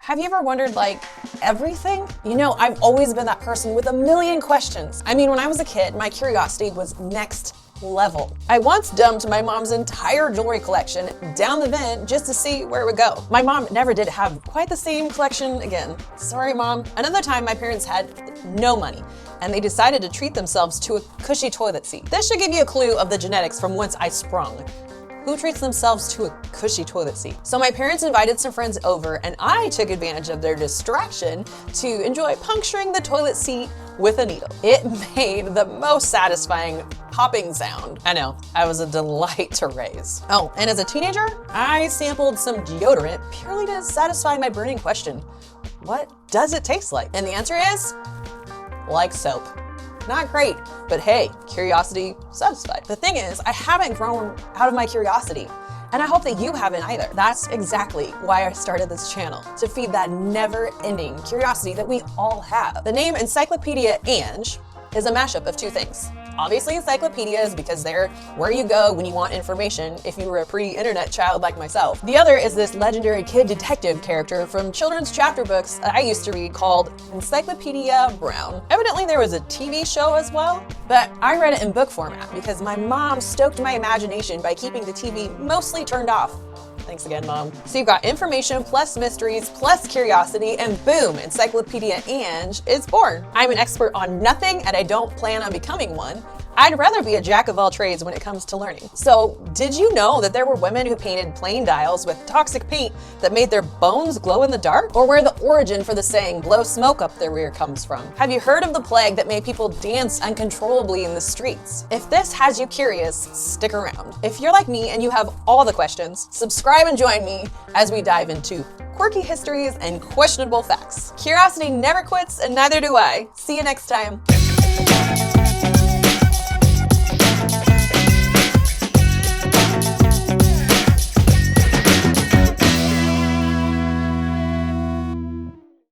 Have you ever wondered, like, everything? You know, I've always been that person with a million questions. I mean, when I was a kid, my curiosity was next level. I once dumped my mom's entire jewelry collection down the vent just to see where it would go. My mom never did have quite the same collection again. Sorry, Mom. Another time, my parents had no money, and they decided to treat themselves to a cushy toilet seat. This should give you a clue of the genetics from whence I sprung. Who treats themselves to a cushy toilet seat? So my parents invited some friends over, and I took advantage of their distraction to enjoy puncturing the toilet seat with a needle. It made the most satisfying popping sound. I know, I was a delight to raise. Oh, and as a teenager, I sampled some deodorant purely to satisfy my burning question. What does it taste like? And the answer is, like soap. Not great, but hey, curiosity satisfied. The thing is, I haven't grown out of my curiosity, and I hope that you haven't either. That's exactly why I started this channel, to feed that never-ending curiosity that we all have. The name Encyclopedia Ange is a mashup of two things. Obviously, encyclopedias, because they're where you go when you want information if you were a pre-internet child like myself. The other is this legendary kid detective character from children's chapter books that I used to read called Encyclopedia Brown. Evidently, there was a TV show as well, but I read it in book format because my mom stoked my imagination by keeping the TV mostly turned off. Thanks again, Mom. So you've got information plus mysteries plus curiosity, and boom, Encyclopedia Ange is born. I'm an expert on nothing, and I don't plan on becoming one. I'd rather be a jack of all trades when it comes to learning. So, did you know that there were women who painted plain dials with toxic paint that made their bones glow in the dark? Or where the origin for the saying, blow smoke up their rear, comes from? Have you heard of the plague that made people dance uncontrollably in the streets? If this has you curious, stick around. If you're like me and you have all the questions, subscribe and join me as we dive into quirky histories and questionable facts. Curiosity never quits, and neither do I. See you next time.